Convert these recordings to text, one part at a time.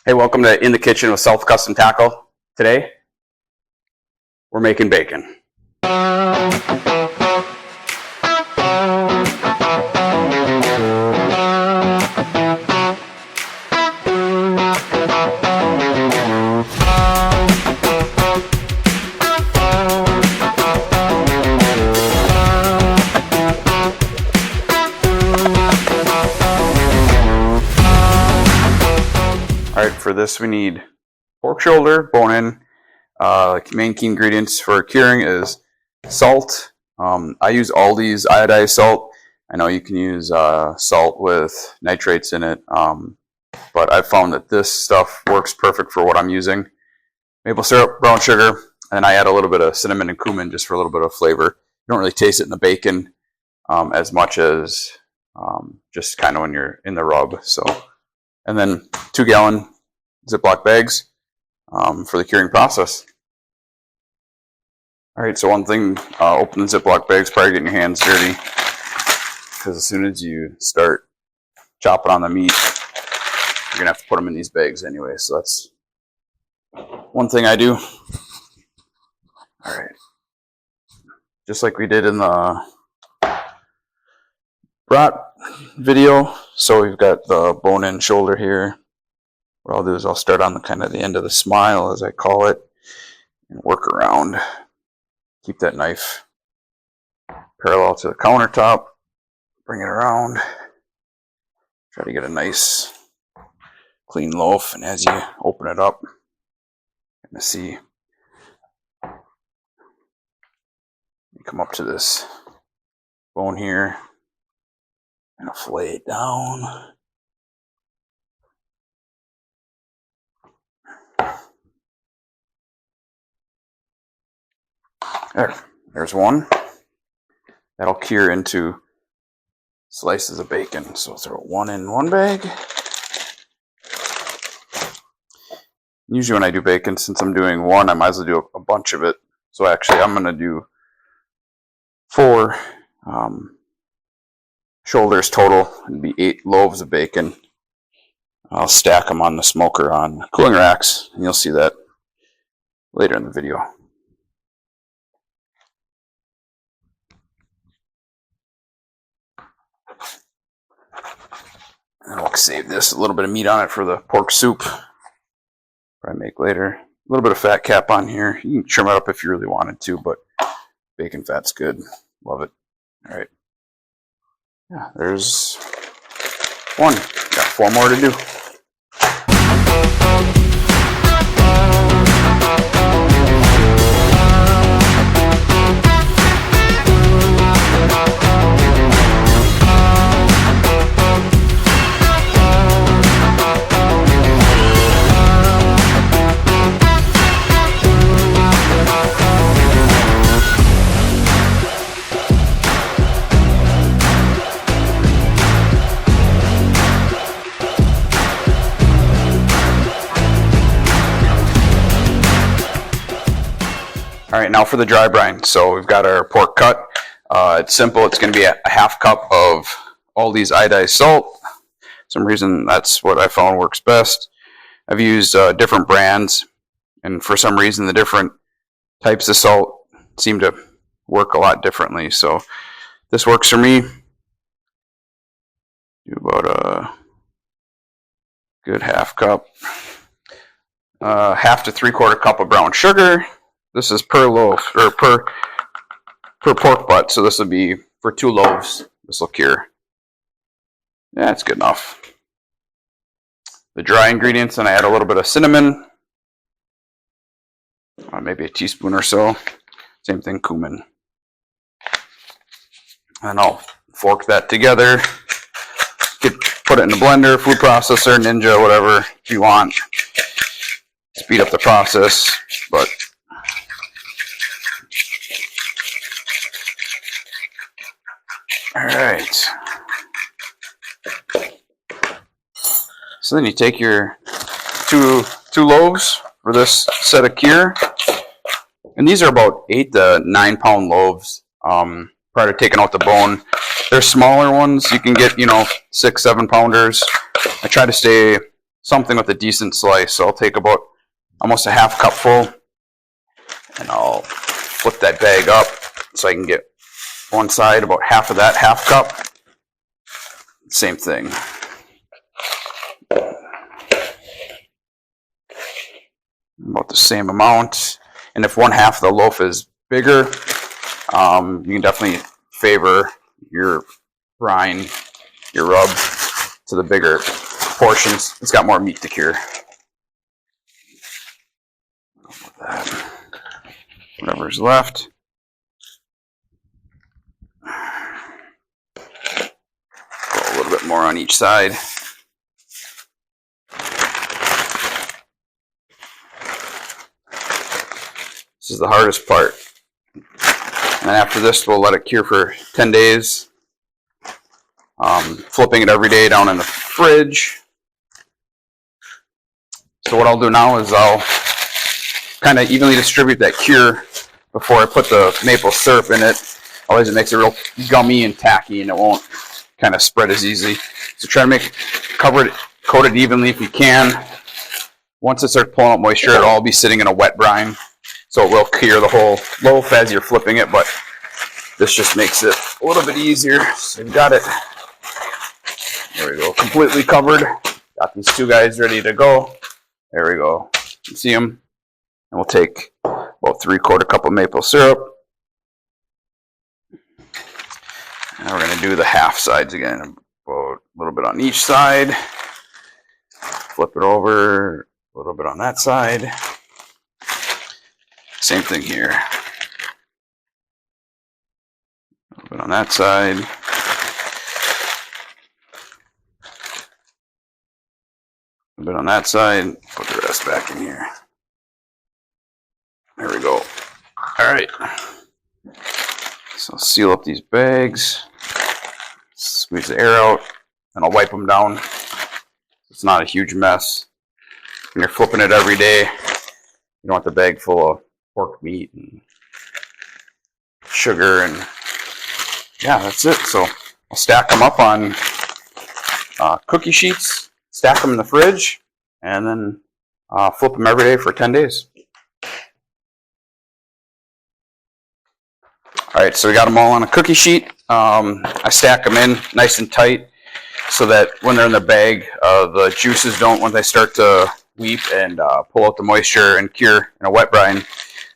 Hey, welcome to In the Kitchen with Self Custom Tackle. Today, we're making bacon. Alright, for this we need pork shoulder, bone-in. Main key ingredients for curing is salt. I use Aldi's iodized salt. I know you can use salt with nitrates in it, but I've found that this stuff works perfect for what I'm using. Maple syrup, brown sugar, and then I add a little bit of cinnamon and cumin just for a little bit of flavor. You don't really taste it in the bacon as much as just kind of when you're in the rub. And then 2-gallon Ziploc bags for the curing process. Alright, so one thing, open the Ziploc bags, probably getting your hands dirty, because as soon as you start chopping on the meat, you're going to have to put them in these bags anyway, so that's one thing I do. Alright, just like we did in the brat video. So we've got the bone-in shoulder here. What I'll do is I'll start on the kind of the end of the smile, as I call it, and work around. Keep that knife parallel to the countertop. Bring it around. Try to get a nice clean loaf, and as you open it up, you're going to see you come up to this bone here. I'm going to fillet it down. There's one. That'll cure into slices of bacon. So throw one in one bag. Usually when I do bacon, since I'm doing one, I might as well do a bunch of it. So actually I'm going to do 4 shoulders total. It'd be 8 loaves of bacon. I'll stack them on the smoker on cooling racks, and you'll see that later in the video. And I'll save this, a little bit of meat on it for the pork soup I make later. A little bit of fat cap on here. You can trim it up if you really wanted to, but bacon fat's good. Love it. All right. Yeah, there's one. Got 4 more to do. All right, now for the dry brine. So we've got our pork cut. It's simple. It's going to be a half cup of Aldi's iodized salt. For some reason, that's what I found works best. I've used different brands, and for some reason, the different types of salt seem to work a lot differently. So this works for me. Do about a good half cup. Half to 3/4 cup of brown sugar. This is per loaf, or per pork butt, so this will be for 2 loaves. This will cure. Yeah, it's good enough. The dry ingredients, and I add a little bit of cinnamon, maybe a teaspoon or so. Same thing, cumin. And I'll fork that together. Put it in the blender, food processor, Ninja, whatever you want. Speed up the process, but all right. So then you take your two loaves for this set of cure, and these are about 8 to 9 pound loaves. Prior to taking out the bone, there's smaller ones you can get, 6-7 pounders. I try to stay something with a decent slice. So I'll take about almost a half cup full, and I'll flip that bag up so I can get one side about half of that half cup. Same thing. About the same amount. And if one half of the loaf is bigger, you can definitely favor your brine, your rub, to the bigger portions. It's got more meat to cure. Whatever's left. Go a little bit more on each side. This is the hardest part. And then after this, we'll let it cure for 10 days. Flipping it every day down in the fridge. So what I'll do now is I'll kind of evenly distribute that cure before I put the maple syrup in it. Otherwise it makes it real gummy and tacky, and it won't kind of spread as easy. So try to coat it evenly if you can. Once it starts pulling out moisture, it'll all be sitting in a wet brine. So it will cure the whole loaf as you're flipping it, but this just makes it a little bit easier. So you've got it. There we go, completely covered. Got these two guys ready to go. There we go. You can see them. And we'll take about 3/4 cup of maple syrup. And we're going to do the half sides again. About a little bit on each side. Flip it over. A little bit on that side. Same thing here. A little bit on that side. A little bit on that side. Put the rest back in here. There we go. All right. So I'll seal up these bags. Squeeze the air out. And I'll wipe them down. It's not a huge mess. When you're flipping it every day, you don't want the bag full of pork meat and sugar, and yeah, that's it. So I'll stack them up on cookie sheets, stack them in the fridge, and then flip them every day for 10 days. All right, so we got them all on a cookie sheet. I stack them in nice and tight so that when they're in the bag, the juices don't, when they start to weep and pull out the moisture and cure in a wet brine,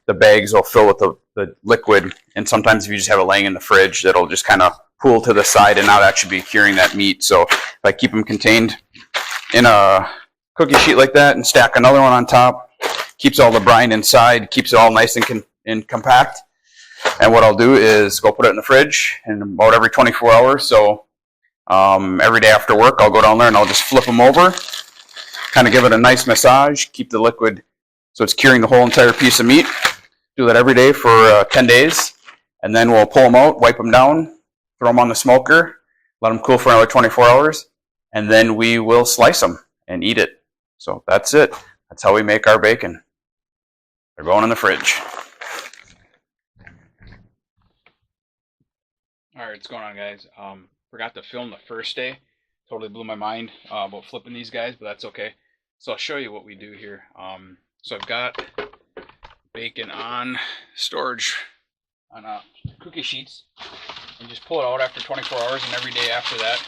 the bags will fill with the liquid. And sometimes if you just have it laying in the fridge, that'll just kind of pool to the side and not actually be curing that meat. So if I keep them contained in a cookie sheet like that and stack another one on top, keeps all the brine inside, keeps it all nice and compact. And what I'll do is go put it in the fridge in about every 24 hours. So every day after work, I'll go down there and I'll just flip them over, kind of give it a nice massage, keep the liquid so it's curing the whole entire piece of meat. Do that every day for 10 days. And then we'll pull them out, wipe them down, throw them on the smoker, let them cool for another 24 hours. And then we will slice them and eat it. So that's it. That's how we make our bacon. They're going in the fridge. All right, what's going on, guys? Forgot to film the first day. Totally blew my mind about flipping these guys, but that's okay. So I'll show you what we do here. So I've got bacon on storage on cookie sheets, and just pull it out after 24 hours and every day after that.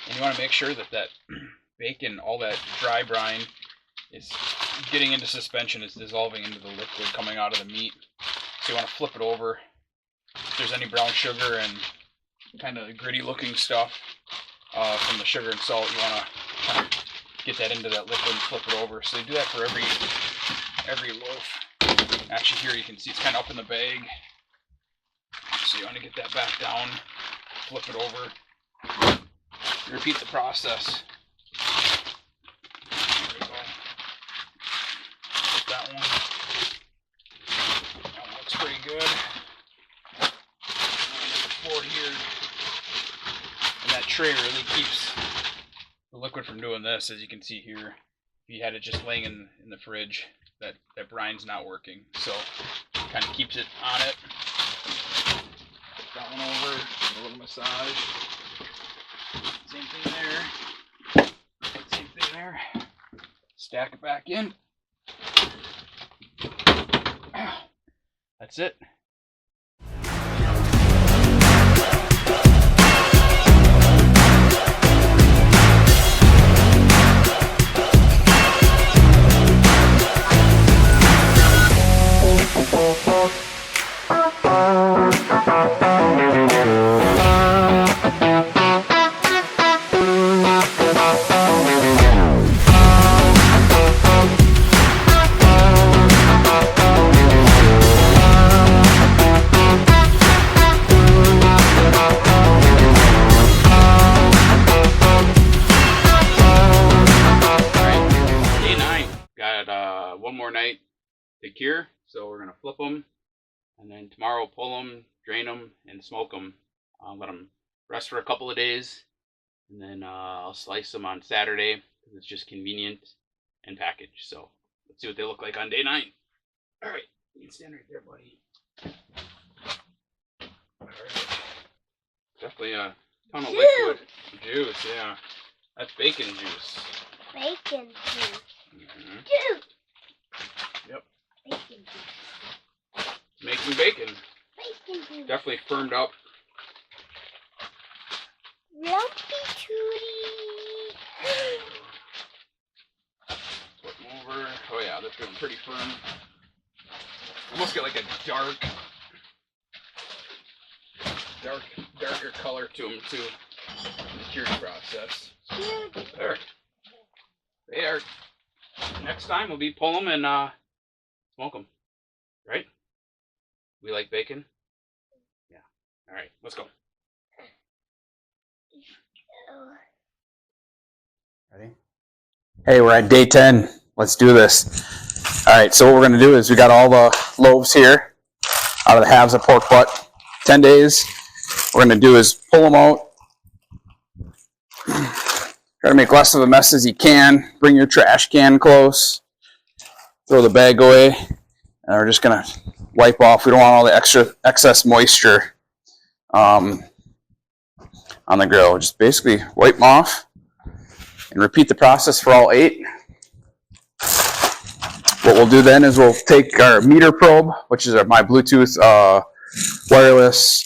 And you want to make sure that that bacon, all that dry brine, is getting into suspension, is dissolving into the liquid coming out of the meat. So you want to flip it over. If there's any brown sugar and kind of gritty looking stuff from the sugar and salt, you want to kind of get that into that liquid and flip it over. So you do that for every loaf. Actually here you can see it's kind of up in the bag. So you want to get that back down, flip it over, repeat the process. There we go. Flip that one. That one looks pretty good. Forward here. And that tray really keeps the liquid from doing this, as you can see here. If you had it just laying in the fridge, that brine's not working. So kind of keeps it on it. Put that one over, a little massage. Same thing there. Same thing there. stack it back in. That's it. One more night to cure, so we're gonna flip them, and then tomorrow pull them, drain them, and smoke them. Let them rest for a couple of days, and then I'll slice them on Saturday because it's just convenient and package. So let's see what they look like on day 9. All right, you can stand right there, buddy. All right. Definitely a ton of liquid juice. Yeah, that's bacon juice. Bacon juice. Mm-hmm. Juice. Yep. Bacon juice. Making bacon. Bacon juice. Definitely firmed up. Lumpy tootie. Flip them over. Oh yeah, they're feeling pretty firm. Almost get like a darker color to them too in the curing process. There. They are. Next time we'll be pull them and smoke them. Right? We like bacon? Yeah. All right, let's go. Ready? Hey, we're at day 10. Let's do this. All right, so what we're going to do is we got all the loaves here out of the halves of pork butt. 10 days. What we're going to do is pull them out. Try to make less of a mess as you can. Bring your trash can close. Throw the bag away. And we're just going to wipe off. We don't want all the excess moisture on the grill. Just basically wipe them off and repeat the process for all 8. What we'll do then is we'll take our meter probe, which is my Bluetooth wireless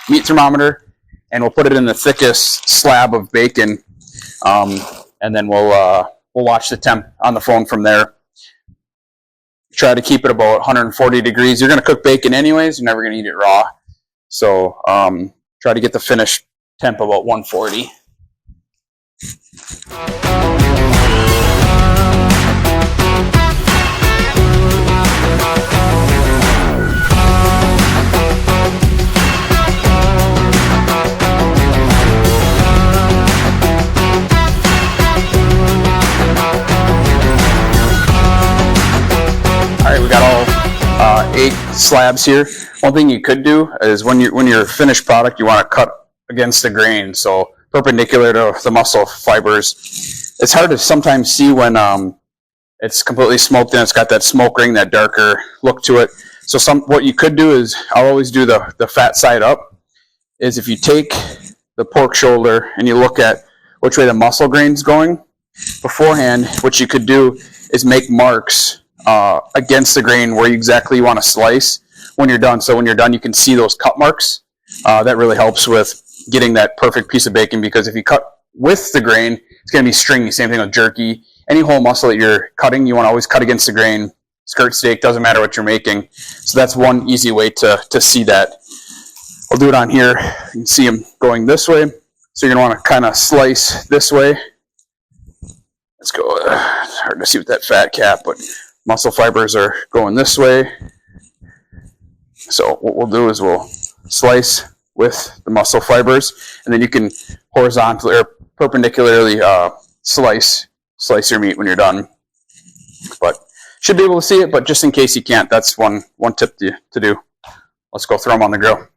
meat thermometer, and we'll put it in the thickest slab of bacon, and then we'll watch the temp on the phone from there. Try to keep it about 140 degrees. You're going to cook bacon anyways. You're never going to eat it raw. So try to get the finished temp about 140. All right, we got all 8 slabs here. One thing you could do is when you're finished product, you want to cut against the grain, so perpendicular to the muscle fibers. It's hard to sometimes see when it's completely smoked and it's got that smoke ring, that darker look to it. So what you could do is, I'll always do the fat side up, is if you take the pork shoulder and you look at which way the muscle grain's going beforehand, what you could do is make marks against the grain where exactly you want to slice when you're done. So when you're done, you can see those cut marks. That really helps with getting that perfect piece of bacon, because if you cut with the grain, it's going to be stringy. Same thing with jerky. Any whole muscle that you're cutting, you want to always cut against the grain. Skirt steak, doesn't matter what you're making. So that's one easy way to see that. I'll do it on here. You can see them going this way. So you're going to want to kind of slice this way. Let's go. It's hard to see with that fat cap, but muscle fibers are going this way. So what we'll do is we'll slice with the muscle fibers, and then you can horizontally or perpendicularly slice your meat when you're done. But should be able to see it, but just in case you can't, that's one tip to do. Let's go throw them on the grill.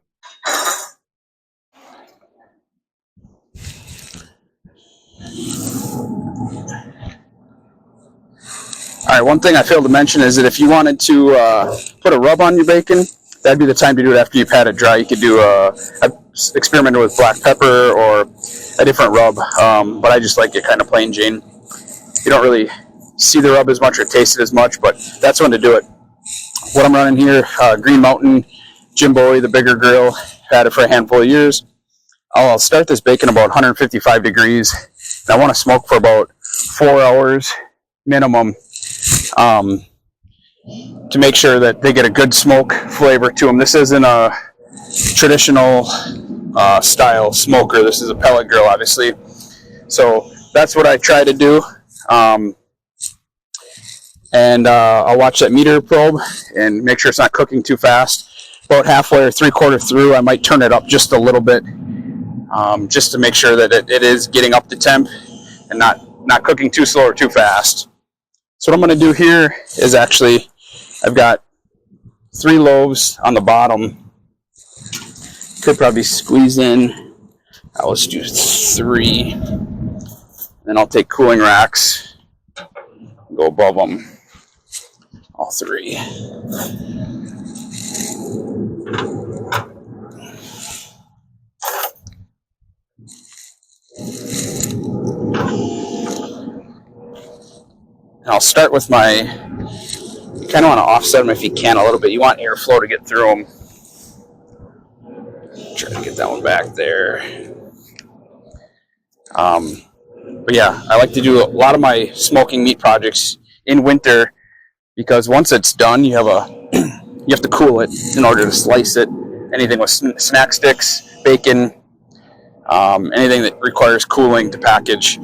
All right, one thing I failed to mention is that if you wanted to put a rub on your bacon, that'd be the time to do it after you've had it dry. You could do I've experimented with black pepper or a different rub, but I just like it kind of plain Jane. you don't really see the rub as much or taste it as much, but that's when to do it. What I'm running here, Green Mountain Jimbo, the bigger grill. Had it for a handful of years. I'll start this bacon about 155 degrees. And I want to smoke for about 4 hours minimum to make sure that they get a good smoke flavor to them. This isn't a traditional style smoker. This is a pellet grill, obviously. So that's what I try to do. And I'll watch that meatier probe and make sure it's not cooking too fast. About halfway or 3/4 through, I might turn it up just a little bit, just to make sure that it is getting up to temp and not cooking too slow or too fast. So what I'm going to do here is actually, I've got 3 loaves on the bottom. Could probably squeeze in. I'll just do 3. Then I'll take cooling racks, go above them, all 3. And I'll start with my, you kind of want to offset them if you can a little bit. You want airflow to get through them. Try to get that one back there. But yeah, I like to do a lot of my smoking meat projects in winter because once it's done, you have to cool it in order to slice it. Anything with snack sticks, bacon, anything that requires cooling to package.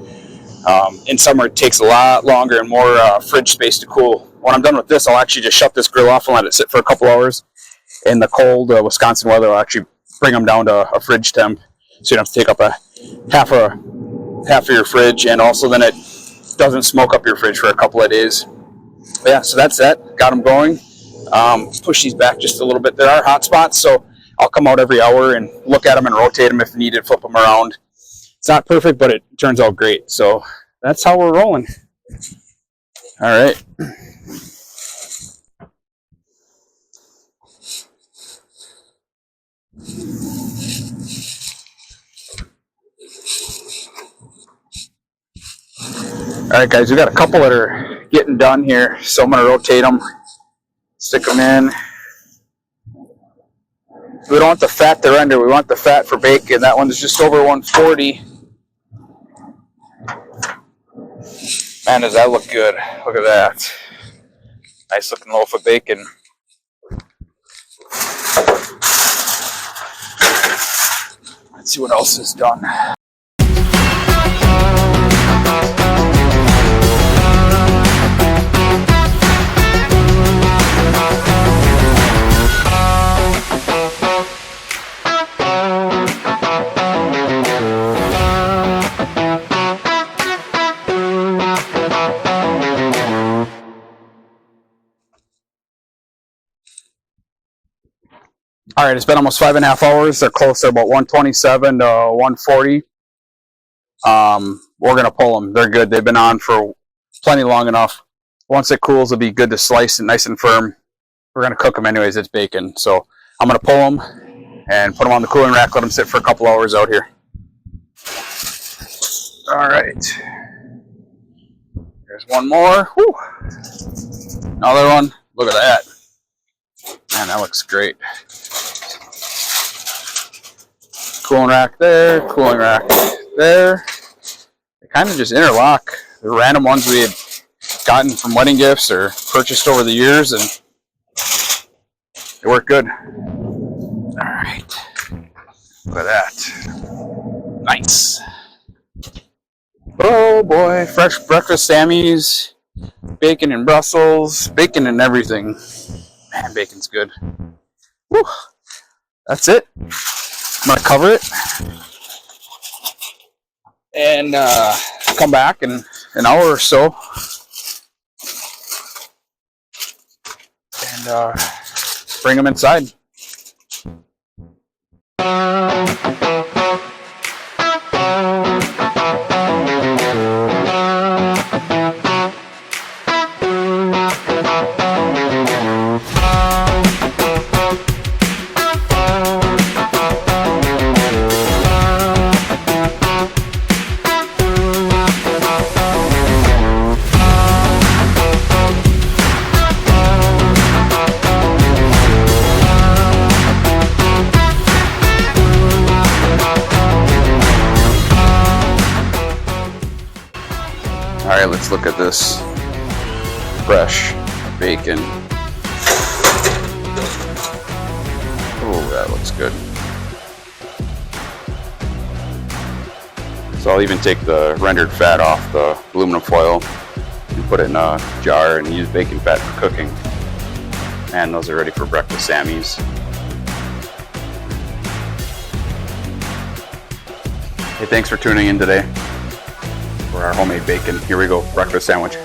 In summer, it takes a lot longer and more fridge space to cool. When I'm done with this, I'll actually just shut this grill off and let it sit for a couple hours. In the cold Wisconsin weather, I'll actually bring them down to a fridge temp, so you don't have to take up half of your fridge, and also then it doesn't smoke up your fridge for a couple of days. But yeah, so that's that. Got them going. Push these back just a little bit. There are hot spots, so I'll come out every hour and look at them and rotate them if needed, flip them around. It's not perfect, but it turns out great. So that's how we're rolling. All right. All right, guys, we got a couple that are getting done here, so I'm going to rotate them, stick them in. We don't want the fat to render. We want the fat for bacon. That one's just over 140. Man, does that look good. Look at that. Nice looking loaf of bacon. Let's see what else is done. All right, it's been almost 5.5 hours. They're close to about 127 to 140. We're gonna pull them. They're good. They've been on for plenty long enough. Once it cools, it'll be good to slice it nice and firm. We're gonna cook them anyways. It's bacon, so I'm gonna pull them and put them on the cooling rack. Let them sit for a couple hours out here. All right. There's one more. Whew. Another one. Look at that. Man, that looks great. Cooling rack there, cooling rack there. They kind of just interlock. The random ones we had gotten from wedding gifts or purchased over the years, and they work good. All right. Look at that. Nice. Oh boy, fresh breakfast Sammys, bacon and Brussels, bacon and everything. Man, bacon's good. Whew. That's it. I'm going to cover it and come back in an hour or so and bring them inside. Let's look at this fresh bacon. Oh, that looks good. So I'll even take the rendered fat off the aluminum foil and put it in a jar and use bacon fat for cooking. Man, those are ready for breakfast sammies. Hey, thanks for tuning in today for our homemade bacon. Here we go, breakfast sandwich.